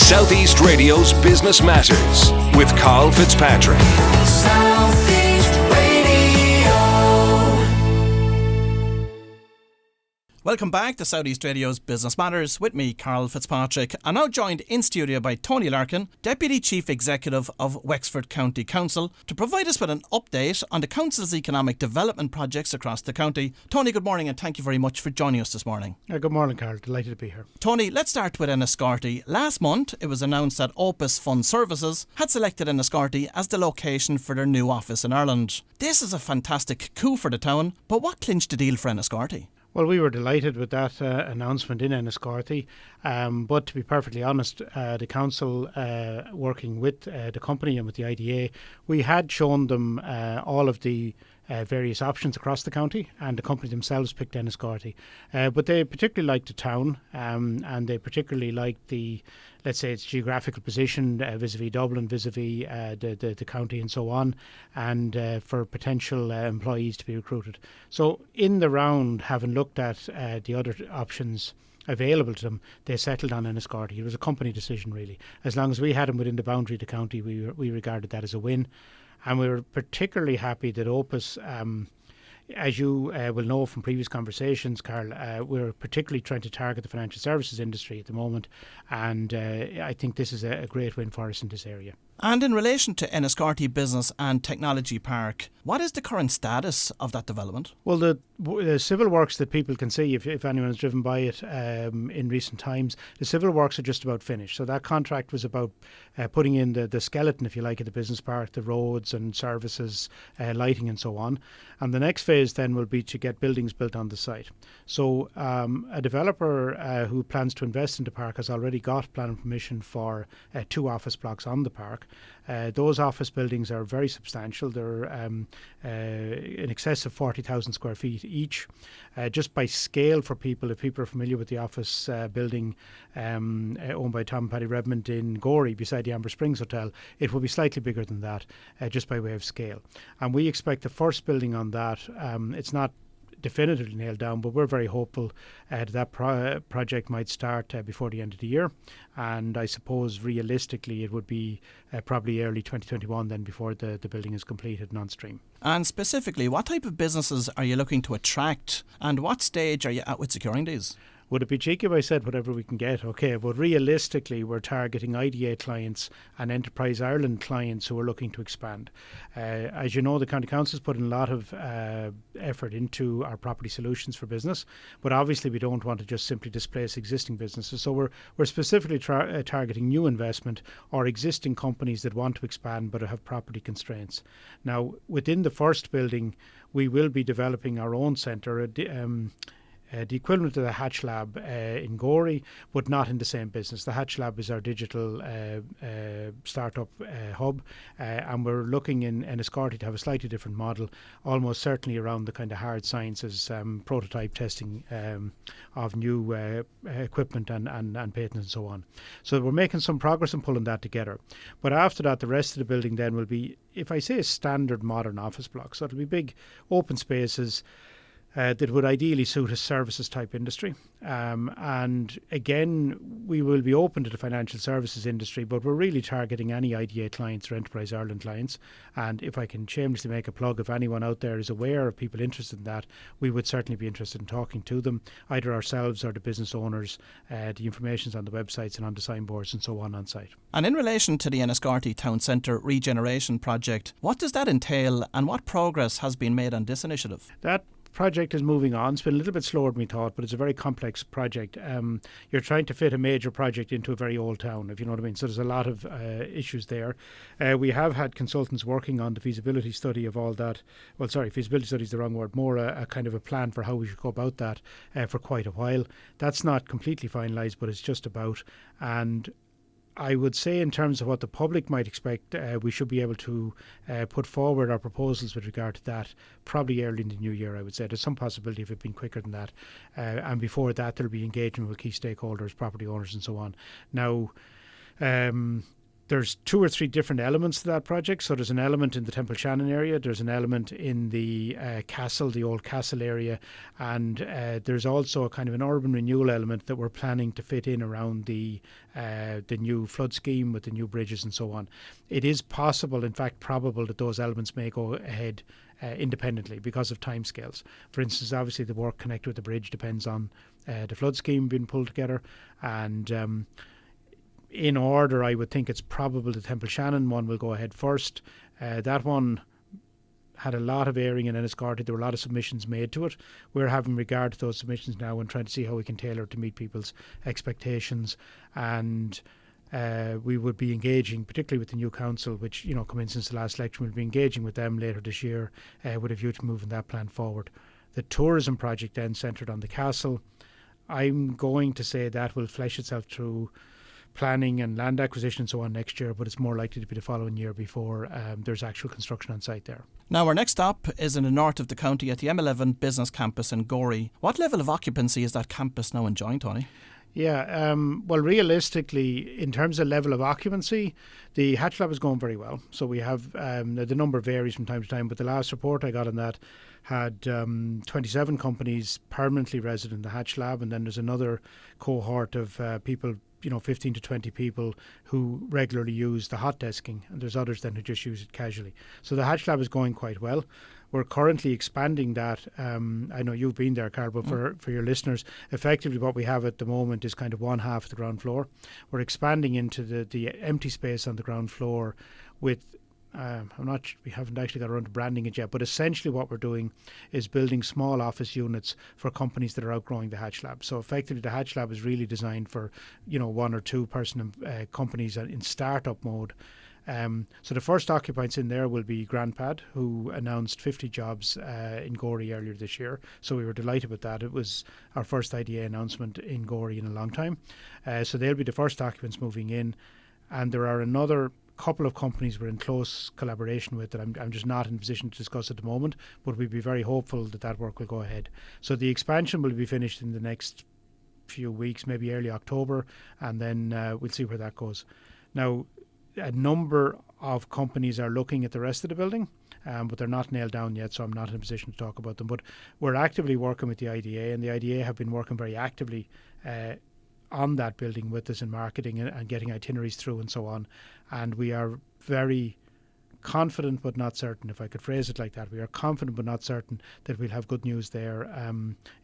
Southeast Radio's Business Matters with Karl Fitzpatrick. Southeast Radio. Welcome back to Southeast Radio's Business Matters with me, Karl Fitzpatrick. I'm now joined in studio by Tony Larkin, Deputy Chief Executive of Wexford County Council, to provide us with an update on the Council's economic development projects across the county. Tony, good morning and thank you very much for joining us this morning. Good morning, Karl. Delighted to be here. Tony, let's start with Enniscorthy. Last month, it was announced that Opus Fund Services had selected Enniscorthy as the location for their new office in Ireland. This is a fantastic coup for the town, but what clinched the deal for Enniscorthy? Well, we were delighted with that announcement in Enniscorthy, but to be perfectly honest, the council, working with the company and with the IDA, we had shown them all of the various options across the county, and the company themselves picked Enniscorthy. But they particularly liked the town, and they particularly liked the, let's say, its geographical position vis-a-vis Dublin, vis-a-vis the county and so on, and for potential employees to be recruited. So in the round, having looked at the other options available to them, they settled on Enniscorthy. It was a company decision, really. As long as we had them within the boundary of the county, we regarded that as a win. And we were particularly happy that Opus, as you will know from previous conversations, Karl, we're particularly trying to target the financial services industry at the moment, and I think this is a great win for us in this area. And in relation to Enniscorthy Business and Technology Park, what is the current status of that development? Well, the civil works that people can see, if anyone has driven by it in recent times, the civil works are just about finished. So that contract was about putting in the skeleton, if you like, of the business park, the roads and services, lighting and so on. And the next phase then will be to get buildings built on the site. So a developer who plans to invest in the park has already got planning permission for 2 office blocks on the park. Those office buildings are very substantial. They're in excess of 40,000 square feet each. Just by scale for people, if people are familiar with the office building owned by Tom and Paddy Redmond in Gorey beside the Amber Springs Hotel, it will be slightly bigger than that, just by way of scale. And we expect the first building on that, it's not definitively nailed down, but we're very hopeful that project might start before the end of the year, and I suppose realistically it would be probably early 2021 then before the building is completed and on stream. And specifically, what type of businesses are you looking to attract, and what stage are you at with securing these? Would it be cheeky if I said whatever we can get? Okay, but realistically, we're targeting IDA clients and Enterprise Ireland clients who are looking to expand. As you know, the County Council has put in a lot of effort into our property solutions for business, but obviously we don't want to just simply displace existing businesses. So we're specifically targeting new investment or existing companies that want to expand but have property constraints. Now, within the first building, we will be developing our own centre, the equivalent of the Hatch Lab in Gorey, but not in the same business. The Hatch Lab is our digital startup hub, and we're looking in Enniscorthy to have a slightly different model, almost certainly around the kind of hard sciences, prototype testing of new equipment and patents and so on. So we're making some progress in pulling that together. But after that, the rest of the building then will be, if I say, a standard modern office block. So it'll be big open spaces, that would ideally suit a services type industry. And again, we will be open to the financial services industry, but we're really targeting any IDA clients or Enterprise Ireland clients. And if I can shamelessly make a plug, if anyone out there is aware of people interested in that, we would certainly be interested in talking to them, either ourselves or the business owners. The information's on the websites and on the signboards and so on site. And in relation to the Enniscorthy Town Centre regeneration project, what does that entail and what progress has been made on this initiative? That project is moving on. It's been a little bit slower than we thought, but it's a very complex project. You're trying to fit a major project into a very old town, if you know what I mean. So there's a lot of issues there. We have had consultants working on the feasibility study of all that. Well, sorry, feasibility study is the wrong word. More a kind of a plan for how we should go about that for quite a while. That's not completely finalised, but it's just about. And I would say in terms of what the public might expect, we should be able to put forward our proposals with regard to that probably early in the new year, I would say. There's some possibility of it being quicker than that. And before that, there'll be engagement with key stakeholders, property owners and so on. Now, There's 2 or 3 different elements to that project. So there's an element in the Temple Shannon area, there's an element in the castle, the old castle area, and there's also a kind of an urban renewal element that we're planning to fit in around the new flood scheme with the new bridges and so on. It is possible, in fact probable, that those elements may go ahead independently because of timescales. For instance, obviously the work connected with the bridge depends on the flood scheme being pulled together, and in order, I would think it's probable the Temple Shannon one will go ahead first. That one had a lot of airing in Enniscorthy. There were a lot of submissions made to it. We're having regard to those submissions now and trying to see how we can tailor it to meet people's expectations. And we would be engaging, particularly with the new council, which come in since the last election. We'll be engaging with them later this year with a view to moving that plan forward. The tourism project then centred on the castle. I'm going to say that will flesh itself through planning and land acquisition and so on next year, but it's more likely to be the following year before there's actual construction on site there. Now, our next stop is in the north of the county at the M11 Business Campus in Gorey. What level of occupancy is that campus now enjoying, Tony? Yeah, well, realistically, in terms of level of occupancy, the Hatch Lab is going very well. So we have, the number varies from time to time, but the last report I got on that had 27 companies permanently resident in the Hatch Lab, and then there's another cohort of people, 15 to 20 people who regularly use the hot desking, and there's others then who just use it casually. So the Hatch Lab is going quite well. We're currently expanding that. I know you've been there, Karl, but for your listeners, effectively what we have at the moment is kind of one half of the ground floor. We're expanding into the empty space on the ground floor with we haven't actually got around to branding it yet, but essentially what we're doing is building small office units for companies that are outgrowing the Hatch Lab. So effectively the Hatch Lab is really designed for, 1 or 2 person companies in startup mode. So the first occupants in there will be GrandPad, who announced 50 jobs in Gorey earlier this year. So we were delighted with that. It was our first IDA announcement in Gorey in a long time. So they'll be the first occupants moving in. And there are another couple of companies we're in close collaboration with that I'm just not in a position to discuss at the moment, but we'd be very hopeful that work will go ahead. So the expansion will be finished in the next few weeks, maybe early October, and then we'll see where that goes. Now, a number of companies are looking at the rest of the building, but they're not nailed down yet, so I'm not in a position to talk about them. But we're actively working with the IDA, and the IDA have been working very actively on that building with us in marketing and getting itineraries through and so on. And we are very confident but not certain, if I could phrase it like that. We are confident but not certain that we'll have good news there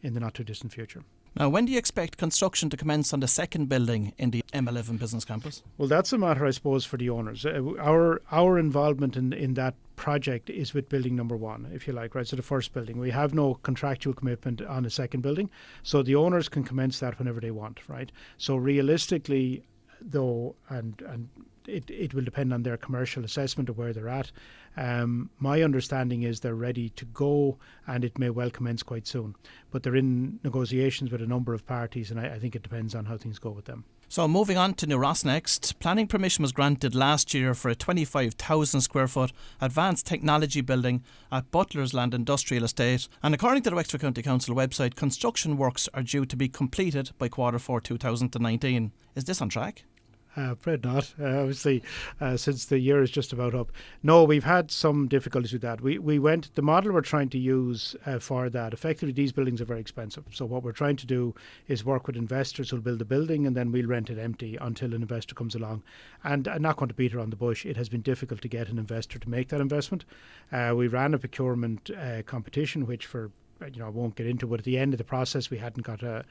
in the not too distant future. Now, when do you expect construction to commence on the second building in the M11 Business Campus? Well, that's a matter, I suppose, for the owners. Our involvement in that project is with building number 1, if you like, right? So the first building. We have no contractual commitment on the second building, so the owners can commence that whenever they want, right? So realistically, though, and it will depend on their commercial assessment of where they're at. My understanding is they're ready to go, and it may well commence quite soon. But they're in negotiations with a number of parties, and I think it depends on how things go with them. So moving on to New Ross next, planning permission was granted last year for a 25,000 square foot advanced technology building at Butler's Land Industrial Estate, and according to the Wexford County Council website, construction works are due to be completed by Q4 2019. Is this on track? Fred, not obviously since the year is just about up. No, we've had some difficulties with that. We went, the model we're trying to use for that, effectively these buildings are very expensive. So what we're trying to do is work with investors who'll build the building and then we'll rent it empty until an investor comes along. And I'm not going to beat around the bush. It has been difficult to get an investor to make that investment. We ran a procurement competition, which I won't get into, but at the end of the process we hadn't got a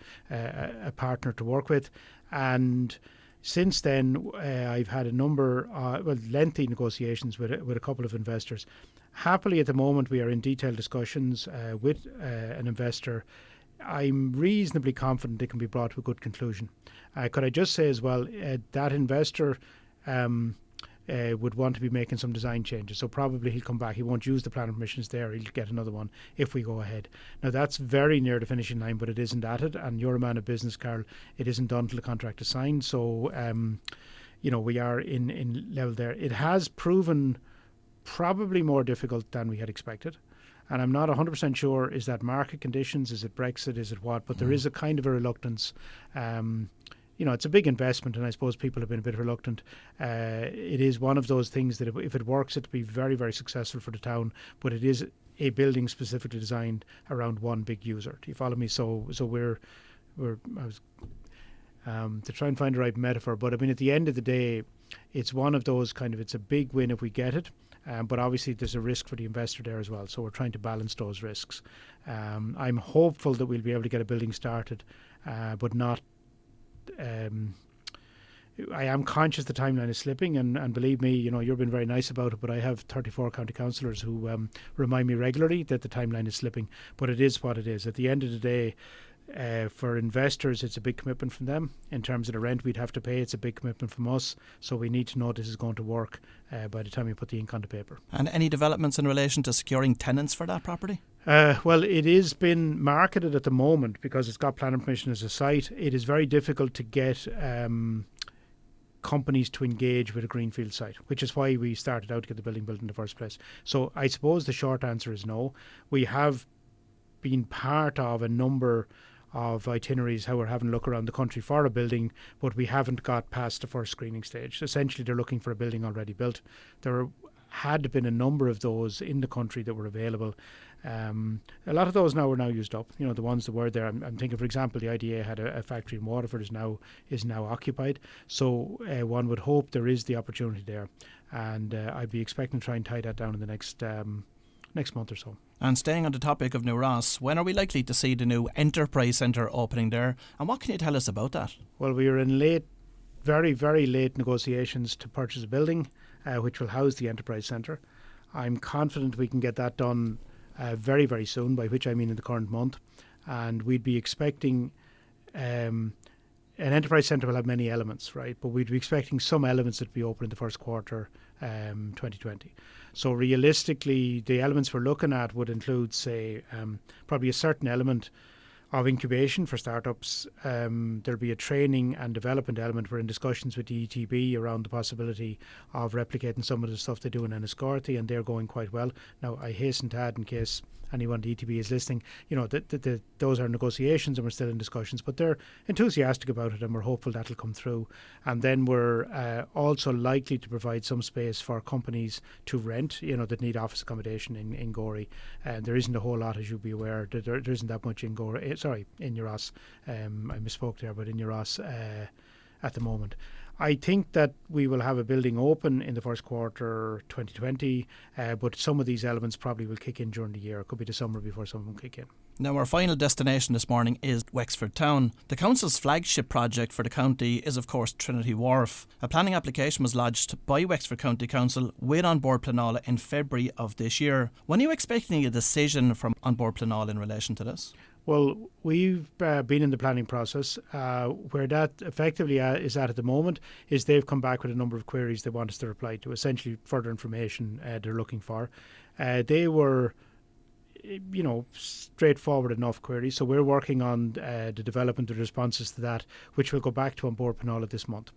partner to work with. And since then, I've had a number, lengthy negotiations with a couple of investors. Happily, at the moment, we are in detailed discussions with an investor. I'm reasonably confident it can be brought to a good conclusion. Could I just say as well, that investor would want to be making some design changes. So probably he'll come back. He won't use the planning permissions there. He'll get another one if we go ahead. Now, that's very near the finishing line, but it isn't at it. And you're a man of business, Karl. It isn't done until the contract is signed. So, we are in level there. It has proven probably more difficult than we had expected. And I'm not 100% sure, is that market conditions, is it Brexit, is it what? But there is a kind of a reluctance it's a big investment, and I suppose people have been a bit reluctant. It is one of those things that if it works, it'll be very, very successful for the town, but it is a building specifically designed around one big user. Do you follow me? So I was to try and find the right metaphor, but I mean, at the end of the day, it's one of those it's a big win if we get it, but obviously there's a risk for the investor there as well, so we're trying to balance those risks. I'm hopeful that we'll be able to get a building started, but not I am conscious the timeline is slipping, and believe me, you've been very nice about it, but I have 34 county councillors who remind me regularly that the timeline is slipping, but it is what it is. At the end of the day, for investors, it's a big commitment from them. In terms of the rent we'd have to pay, it's a big commitment from us. So we need to know this is going to work by the time we put the ink on the paper. And any developments in relation to securing tenants for that property? Well, it is been marketed at the moment because it's got planning permission as a site. It is very difficult to get companies to engage with a greenfield site, which is why we started out to get the building built in the first place. So I suppose the short answer is no. We have been part of a number of itineraries how we're having a look around the country for a building, but we haven't got past the first screening stage. Essentially, they're looking for a building already built. There had been a number of those in the country that were available. A lot of those now are now used up. The ones that were there. I'm thinking, for example, the IDA had a factory in Waterford is now occupied. So one would hope there is the opportunity there, and I'd be expecting to try and tie that down in the next month or so. And staying on the topic of New Ross, when are we likely to see the new Enterprise Centre opening there? And what can you tell us about that? Well, we are in very, very late negotiations to purchase a building which will house the Enterprise Centre. I'm confident we can get that done very, very soon, by which I mean in the current month. And we'd be expecting an Enterprise Centre will have many elements, right? But we'd be expecting some elements that be open in the first quarter 2020. So realistically, the elements we're looking at would include, say, probably a certain element of incubation for startups. There'll be a training and development element. We're in discussions with the ETB around the possibility of replicating some of the stuff they do in Enniscorthy, and they're going quite well. Now, I hasten to add, in case anyone at the ETB is listening, those are negotiations and we're still in discussions, but they're enthusiastic about it and we're hopeful that'll come through. And then we're also likely to provide some space for companies to rent, that need office accommodation in Gorey. There isn't a whole lot, as you'll be aware. There isn't that much in Gorey, in New Ross. I misspoke there, but in New Ross at the moment. I think that we will have a building open in the first quarter 2020, but some of these elements probably will kick in during the year. It could be the summer before some of them kick in. Now, our final destination this morning is Wexford Town. The council's flagship project for the county is, of course, Trinity Wharf. A planning application was lodged by Wexford County Council with An Bord Pleanála in February of this year. When are you expecting a decision from An Bord Pleanála in relation to this? Well, we've been in the planning process. Where that effectively is at the moment is they've come back with a number of queries they want us to reply to, essentially further information they're looking for. They were, straightforward enough queries, so we're working on the development of responses to that, which will go back to An Bord Pleanála this month.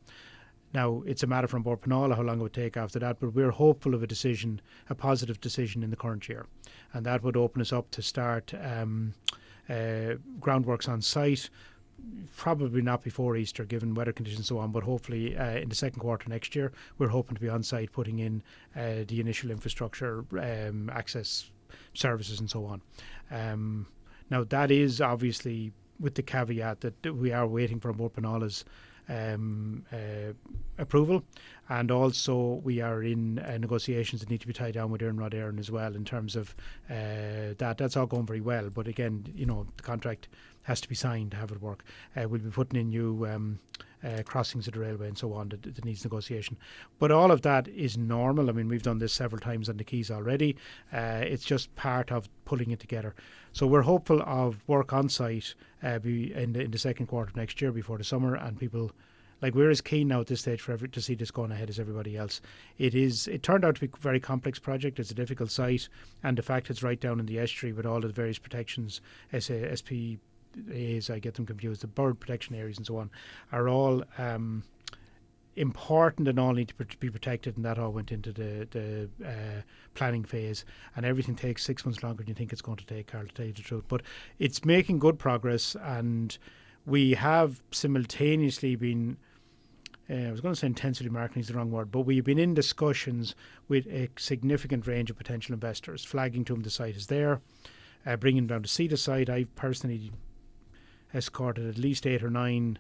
Now, it's a matter for An Bord Pleanála how long it would take after that, but we're hopeful of a positive decision in the current year. And that would open us up to start groundworks on site, probably not before Easter given weather conditions and so on, but hopefully in the second quarter next year we're hoping to be on site putting in the initial infrastructure, access services and so on. Now that is obviously with the caveat that we are waiting for An Bord Pleanála's approval, and also we are in negotiations that need to be tied down with Éireann as well in terms of that's all going very well, but again, the contract has to be signed to have it work. We'll be putting in new crossings of the railway and so on that needs negotiation, but all of that is normal. I mean, we've done this several times on the Quays already. It's just part of pulling it together. So we're hopeful of work on site in the second quarter next year before the summer, and people, like, we're as keen now at this stage to see this going ahead as everybody else. It turned out to be a very complex project. It's a difficult site, and the fact it's right down in the estuary with all the various protections, SPAs, I get them confused, the bird protection areas and so on, are all important and all need to be protected, and that all went into the planning phase, and everything takes 6 months longer than you think it's going to take, Karl, to tell you the truth. But it's making good progress, and We have simultaneously been, I was going to say intensively marketing is the wrong word, but we've been in discussions with a significant range of potential investors, flagging to them the site is there, bringing them down to see the site. I've personally escorted at least 8 or 9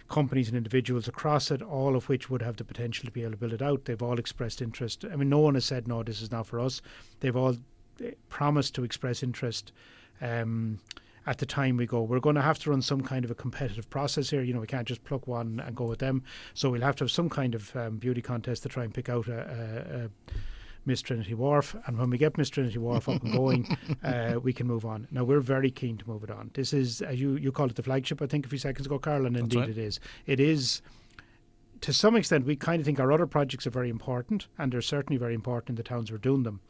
companies and individuals across it, all of which would have the potential to be able to build it out. They've all expressed interest. I mean, no one has said, no, this is not for us. They've all promised to express interest. At the time we go, we're going to have to run some kind of a competitive process here. We can't just pluck one and go with them. So we'll have to have some kind of beauty contest to try and pick out a Miss Trinity Wharf. And when we get Miss Trinity Wharf up and going, we can move on. Now, we're very keen to move it on. This is, as you called it, the flagship, I think, a few seconds ago, Karl, and indeed it is. It is, to some extent, we kind of think our other projects are very important, and they're certainly very important in the towns we're doing them.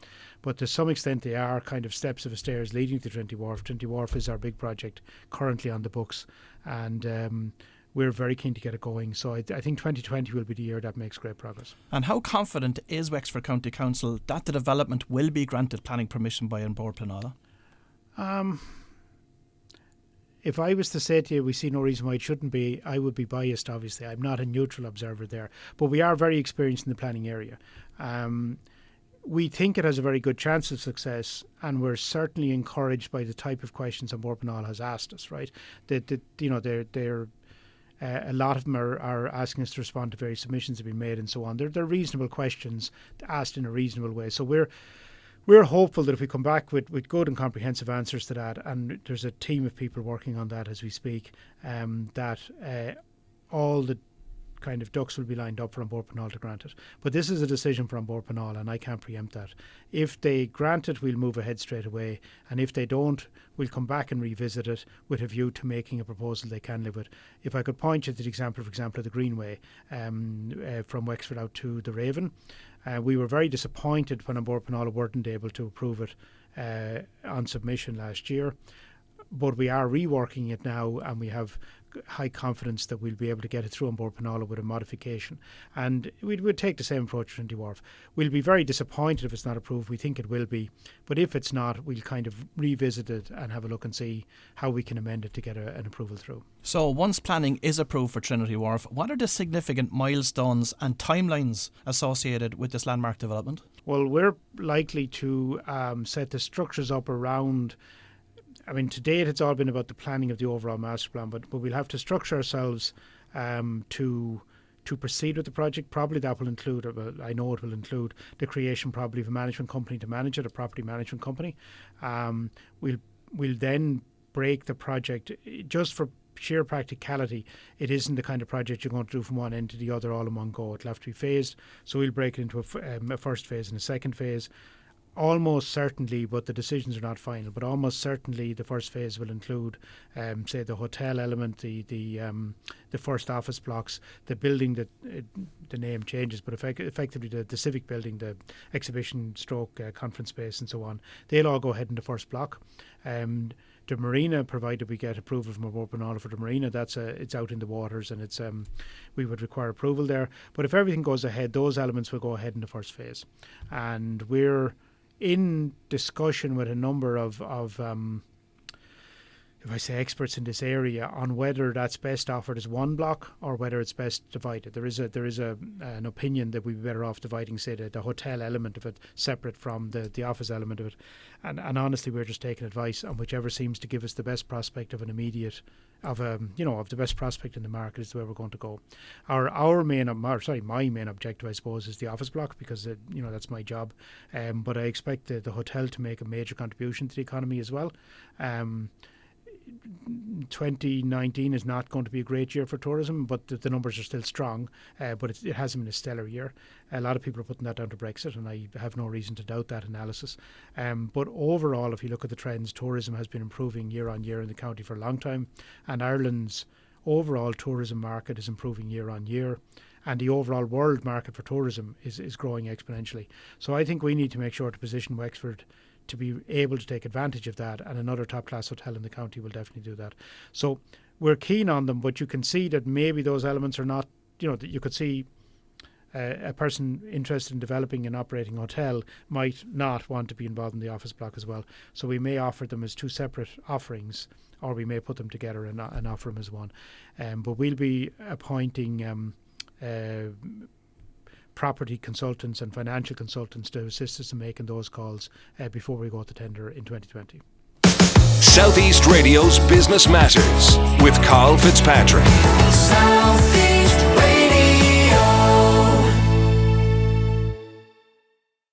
But to some extent, they are kind of steps of a stairs leading to Trinity Wharf. Trinity Wharf is our big project currently on the books, and we're very keen to get it going. So I think 2020 will be the year that makes great progress. And how confident is Wexford County Council that the development will be granted planning permission by An Bord Pleanála? If I was to say to you, we see no reason why it shouldn't be, I would be biased, obviously. I'm not a neutral observer there. But we are very experienced in the planning area. We think it has a very good chance of success, and we're certainly encouraged by the type of questions An Bord Pleanála has asked us, right? They're a lot of them are asking us to respond to various submissions that have been made and so on. They're reasonable questions asked in a reasonable way. So we're hopeful that if we come back with good and comprehensive answers to that, and there's a team of people working on that as we speak, that all the kind of ducks will be lined up for An Bord Pleanála to grant it. But this is a decision for An Bord Pleanála, and I can't preempt that. If they grant it, we'll move ahead straight away, and if they don't, we'll come back and revisit it with a view to making a proposal they can live with. If I could point you to the example, for example, of the Greenway from Wexford out to the Raven, we were very disappointed when An Bord Pleanála weren't able to approve it on submission last year. But we are reworking it now, and we have high confidence that we'll be able to get it through An Bord Pleanála with a modification. And we'd take the same approach to Trinity Wharf. We'll be very disappointed if it's not approved. We think it will be. But if it's not, we'll kind of revisit it and have a look and see how we can amend it to get an approval through. So once planning is approved for Trinity Wharf, what are the significant milestones and timelines associated with this landmark development? Well, we're likely to set the structures up around, I mean, to date it's all been about the planning of the overall master plan, but we'll have to structure ourselves to proceed with the project. Probably that will include, or I know it will include, the creation probably of a management company to manage it, a property management company. We'll then break the project just for sheer practicality. It isn't the kind of project you're going to do from one end to the other all in one go. It'll have to be phased. So we'll break it into a first phase and a second phase. Almost certainly, but the decisions are not final, but almost certainly the first phase will include, say, the hotel element, the first office blocks, the building that the name changes, but effectively the civic building, the exhibition stroke conference space and so on. They'll all go ahead in the first block. The marina, provided we get approval from An Bord Pleanála for the marina, it's out in the waters, and it's we would require approval there. But if everything goes ahead, those elements will go ahead in the first phase, and we're in discussion with a number of if I say experts in this area, on whether that's best offered as one block or whether it's best divided. There is an opinion that we'd be better off dividing, say, the hotel element of it separate from the office element of it. And honestly, we're just taking advice on whichever seems to give us the best prospect of an immediate, of the best prospect in the market is the way we're going to go. My main objective, I suppose, is the office block, because that's my job. But I expect the hotel to make a major contribution to the economy as well. 2019 is not going to be a great year for tourism, but the numbers are still strong, but it hasn't been a stellar year. A lot of people are putting that down to Brexit, and I have no reason to doubt that analysis. But overall, if you look at the trends, tourism has been improving year on year in the county for a long time, and Ireland's overall tourism market is improving year on year, and the overall world market for tourism is growing exponentially. So I think we need to make sure to position Wexford to be able to take advantage of that, and another top-class hotel in the county will definitely do that. So we're keen on them, but you can see that maybe those elements are not, that you could see a person interested in developing and operating a hotel might not want to be involved in the office block as well. So we may offer them as two separate offerings, or we may put them together and offer them as one. But we'll be appointing property consultants and financial consultants to assist us in making those calls before we go to tender in 2020. Southeast Radio's Business Matters with Karl Fitzpatrick. Southeast Radio.